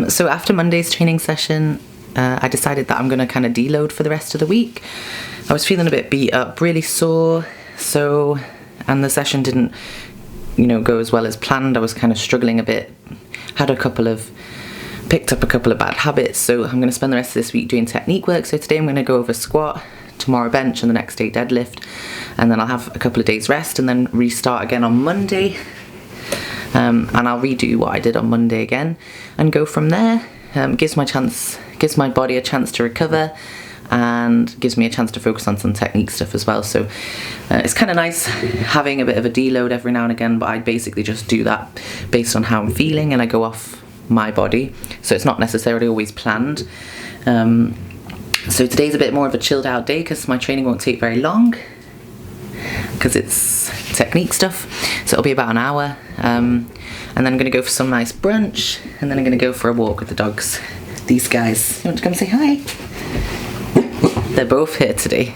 So after Monday's training session, I decided that I'm going to kind of deload for the rest of the week. I was feeling a bit beat up, really sore, and the session didn't, go as well as planned. I was kind of struggling a bit, picked up a couple of bad habits, so I'm going to spend the rest of this week doing technique work. So today I'm going to go over squat, tomorrow bench, and the next day deadlift, and then I'll have a couple of days rest and then restart again on Monday. And I'll redo what I did on Monday again and go from there. Gives my body a chance to recover and gives me a chance to focus on some technique stuff as well. So it's kind of nice having a bit of a deload every now and again, but I basically just do that based on how I'm feeling and I go off my body. So it's not necessarily always planned. So today's a bit more of a chilled out day because my training won't take very long because it's technique stuff. So it'll be about an hour. And then I'm going to go for some nice brunch and then I'm going to go for a walk with the dogs. These guys, you want to come say hi? They're both here today.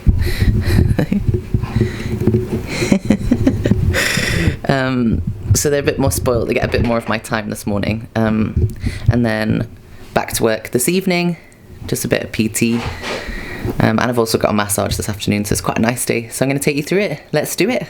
So they're a bit more spoiled. They get a bit more of my time this morning. And then back to work this evening, just a bit of PT. And I've also got a massage this afternoon, so it's quite a nice day. So I'm going to take you through it. Let's do it.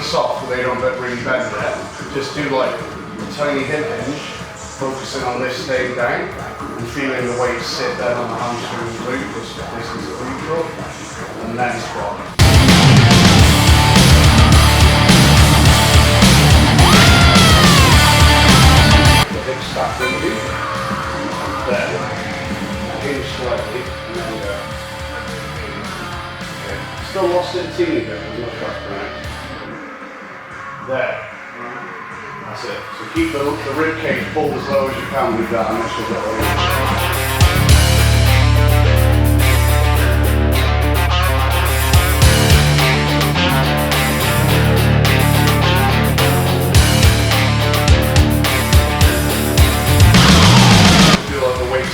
soft, but they don't really bend yet. Just do like a tiny hip hinge, focusing on this staying down, and feeling the weight sit there on the hamstring and glute. This is crucial, and then squat. The hip stack really. There. Hinge slightly, and then go. Okay. Still lost it a teeny bit, but not quite pronounced. There. That's it. So keep the rib cage pulled as low as you can with that initial little hinge.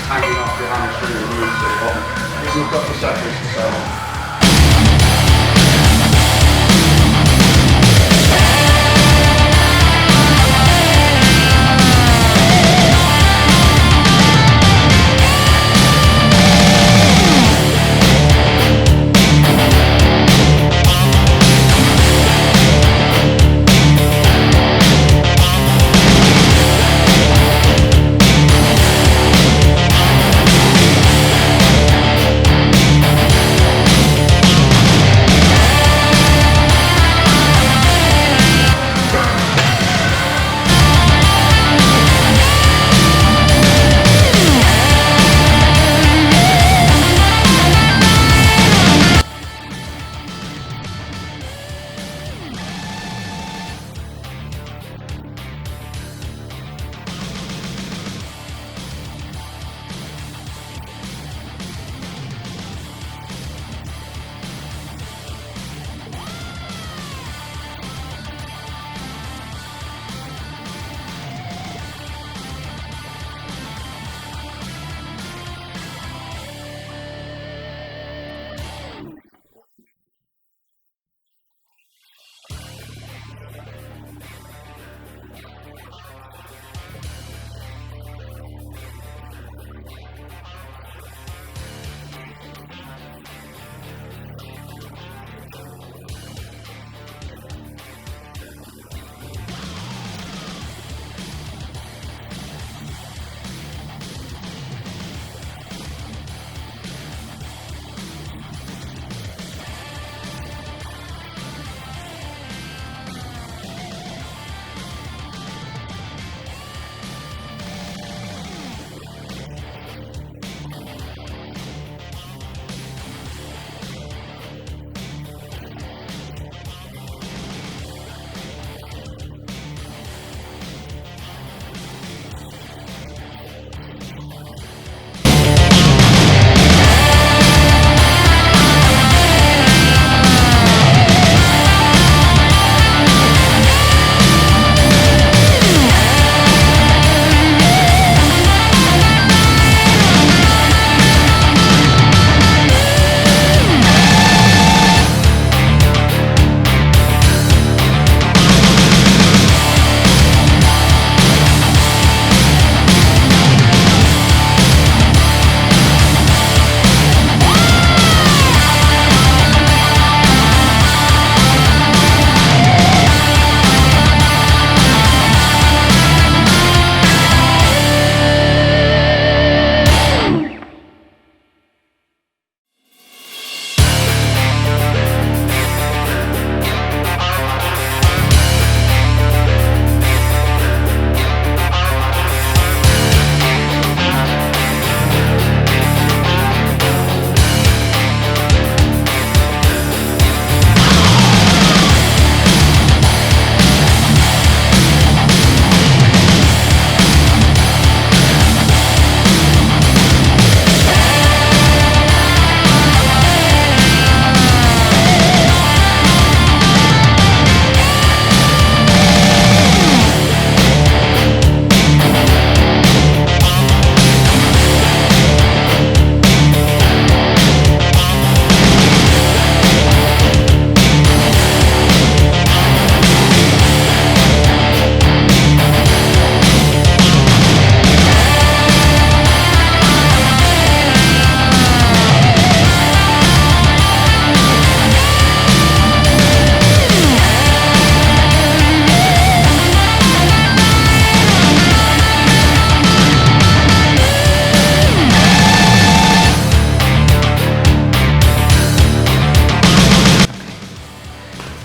Hanging off your hamstring and glutes at the bottom. Give them a couple of seconds to settle.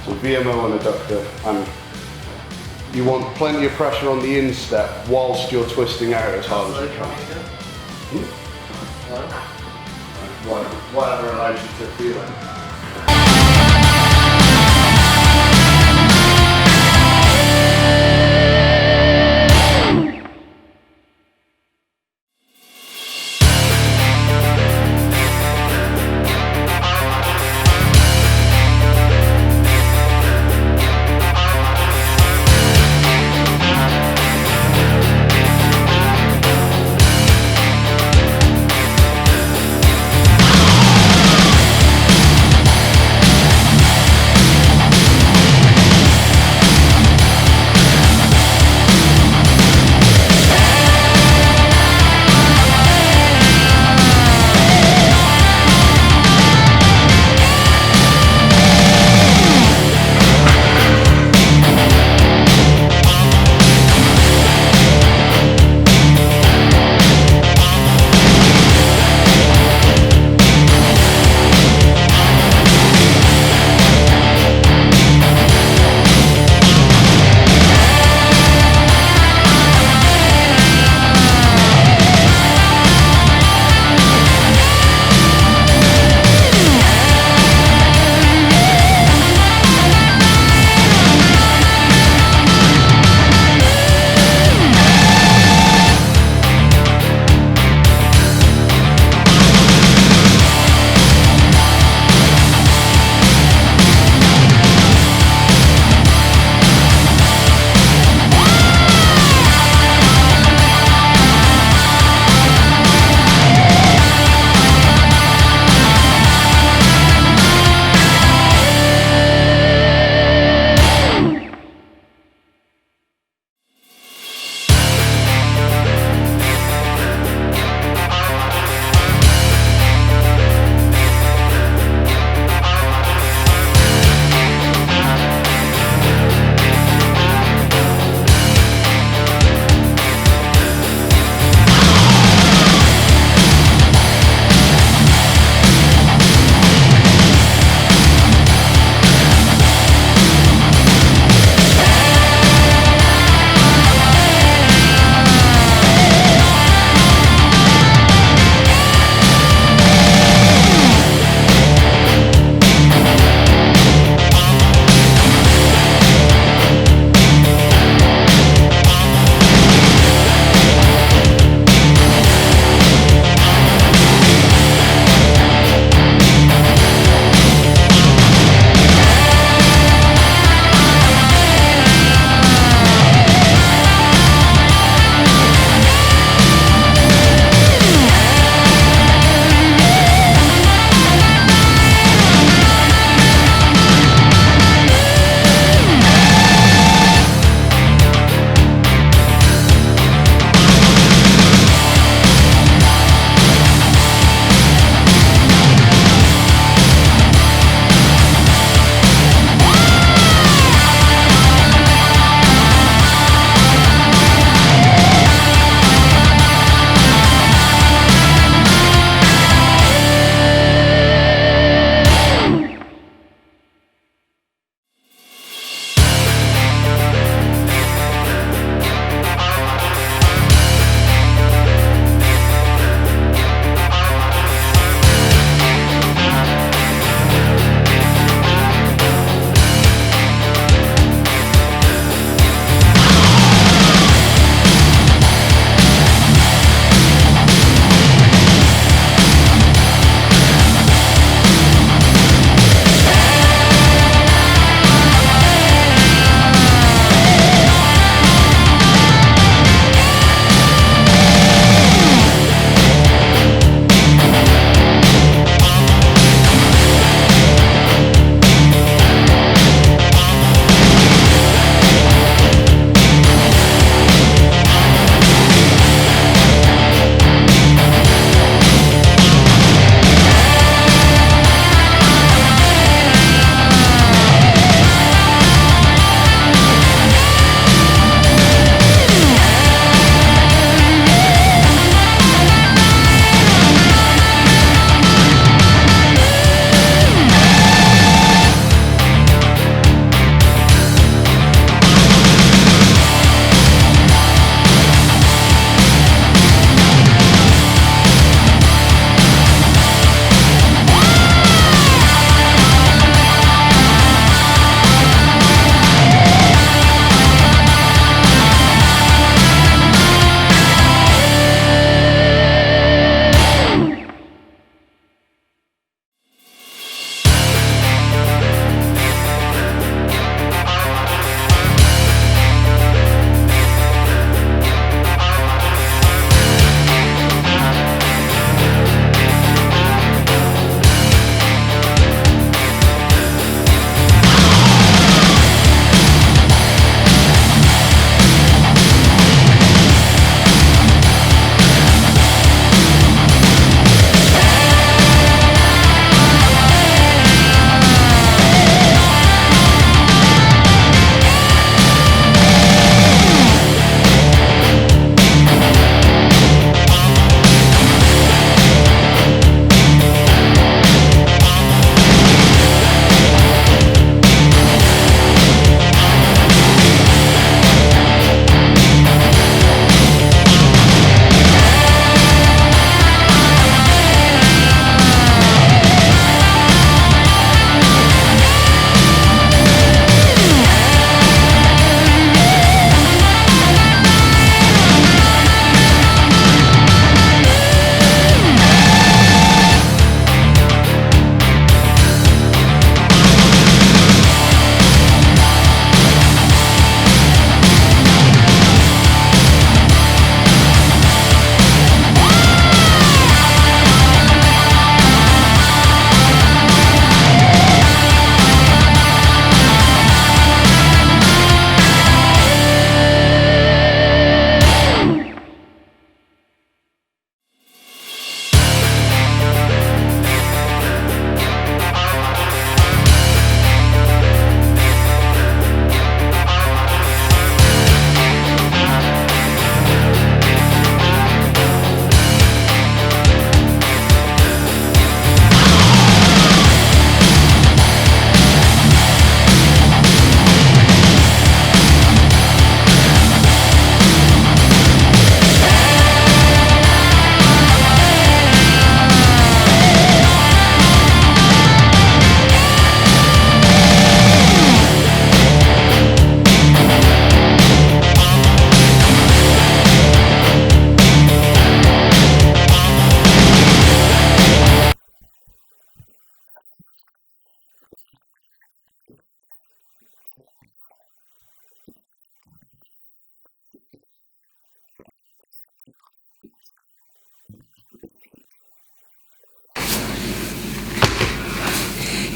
So VMO and adductor, and you want plenty of pressure on the instep whilst you're twisting out as hard as you can. Whatever allows you to feel it.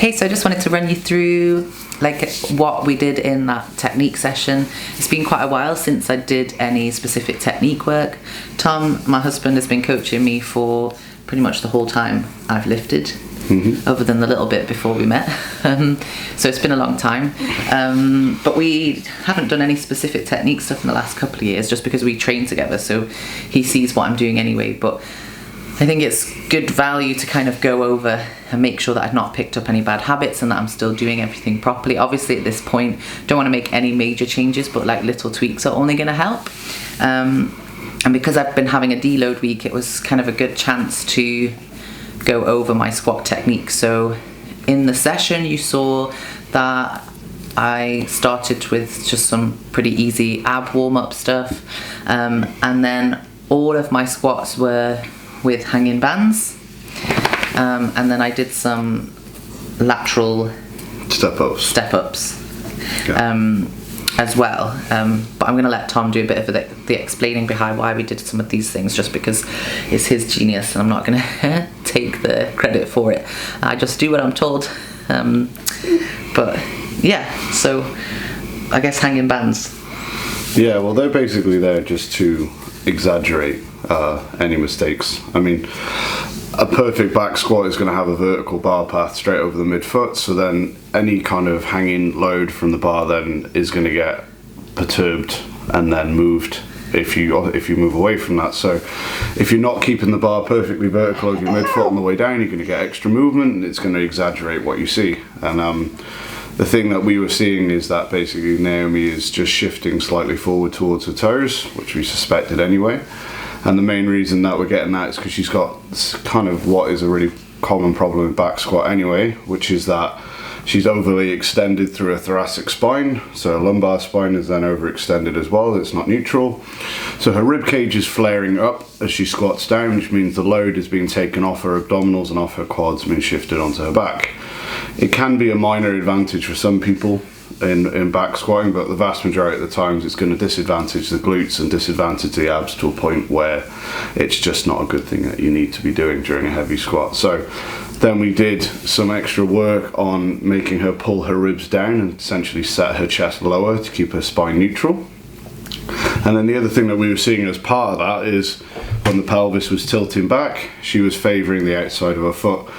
Okay, so I just wanted to run you through like what we did in that technique session. It's been quite a while since I did any specific technique work. Tom, my husband, has been coaching me for pretty much the whole time I've lifted, other than the little bit before we met. So it's been a long time. But we haven't done any specific technique stuff in the last couple of years just because we train together, so he sees what I'm doing anyway. But I think it's good value to kind of go over and make sure that I've not picked up any bad habits and that I'm still doing everything properly. Obviously at this point, don't want to make any major changes, but like little tweaks are only going to help. And because I've been having a deload week, it was kind of a good chance to go over my squat technique. So in the session you saw that I started with just some pretty easy ab warm-up stuff, and then all of my squats were with hanging bands, and then I did some lateral step-ups as well, but I'm going to let Tom do a bit of the explaining behind why we did some of these things, just because it's his genius and I'm not going to take the credit for it. I just do what I'm told. But yeah, so I guess hanging bands. Yeah, well, they're basically there just to exaggerate any mistakes. I mean, a perfect back squat is going to have a vertical bar path straight over the midfoot, so then any kind of hanging load from the bar then is going to get perturbed and then moved if you move away from that. So if you're not keeping the bar perfectly vertical over your midfoot on the way down, you're going to get extra movement and it's going to exaggerate what you see. And the thing that we were seeing is that basically Naomi is just shifting slightly forward towards her toes, which we suspected anyway. And the main reason that we're getting that is because she's got kind of what is a really common problem with back squat anyway, which is that she's overly extended through her thoracic spine, so her lumbar spine is then overextended as well. It's not neutral. So her rib cage is flaring up as she squats down, which means the load is being taken off her abdominals and off her quads and being shifted onto her back. It can be a minor advantage for some people in back squatting, but the vast majority of the times it's going to disadvantage the glutes and disadvantage the abs to a point where it's just not a good thing that you need to be doing during a heavy squat. So then we did some extra work on making her pull her ribs down and essentially set her chest lower to keep her spine neutral. And then the other thing that we were seeing as part of that is when the pelvis was tilting back, she was favouring the outside of her foot.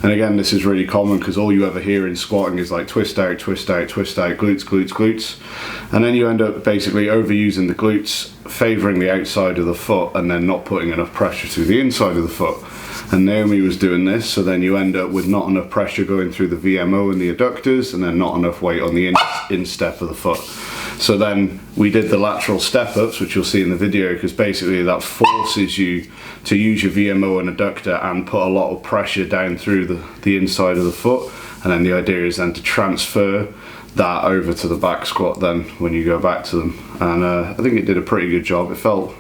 And again, this is really common because all you ever hear in squatting is like twist out, twist out, twist out, glutes, glutes, glutes. And then you end up basically overusing the glutes, favouring the outside of the foot and then not putting enough pressure through the inside of the foot. And Naomi was doing this, so then you end up with not enough pressure going through the VMO and the adductors and then not enough weight on the instep of the foot. So then we did the lateral step-ups, which you'll see in the video, because basically that forces you to use your VMO and adductor and put a lot of pressure down through the inside of the foot. And then the idea is then to transfer that over to the back squat then when you go back to them. And I think it did a pretty good job. It felt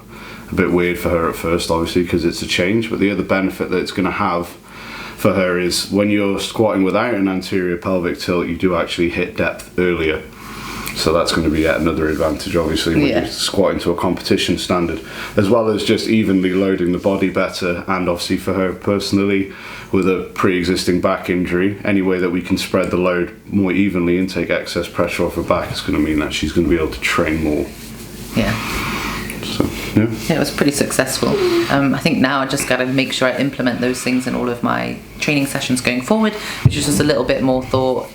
a bit weird for her at first, obviously, because it's a change. But the other benefit that it's going to have for her is when you're squatting without an anterior pelvic tilt, you do actually hit depth earlier. So that's going to be yet another advantage, obviously, when you're squatting to a competition standard, as well as just evenly loading the body better. And obviously for her personally, with a pre-existing back injury, any way that we can spread the load more evenly and take excess pressure off her back is going to mean that she's going to be able to train more. Yeah. So, yeah. It was pretty successful. I think now I just got to make sure I implement those things in all of my training sessions going forward, which is just a little bit more thought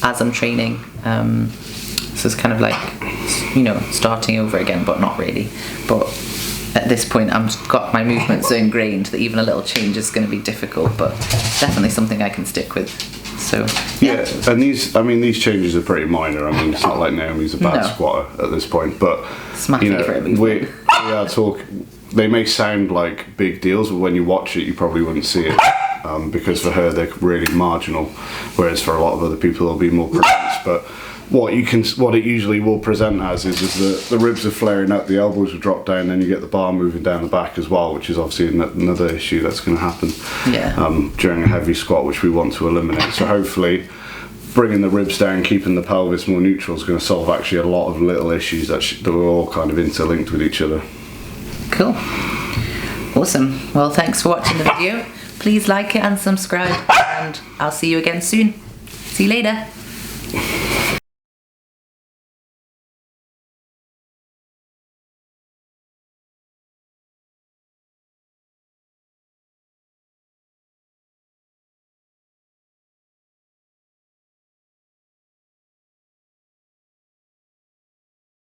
as I'm training. So it's kind of like, you know, starting over again, but not really. But at this point, I've got my movements so ingrained that even a little change is going to be difficult, but definitely something I can stick with. So yeah, and these changes are pretty minor. I mean, it's not like Naomi's a bad squatter at this point, but it's my favourite movement. we are talking. They may sound like big deals, but when you watch it, you probably wouldn't see it. Because for her, they're really marginal, whereas for a lot of other people, they'll be more pronounced. But what it usually will present as is the ribs are flaring up, the elbows will drop down, then you get the bar moving down the back as well, which is obviously another issue that's going to happen during a heavy squat, which we want to eliminate. So hopefully bringing the ribs down, keeping the pelvis more neutral is going to solve actually a lot of little issues that are all kind of interlinked with each other. Cool. Awesome. Well, thanks for watching the video. Please like it and subscribe, and I'll see you again soon. See you later.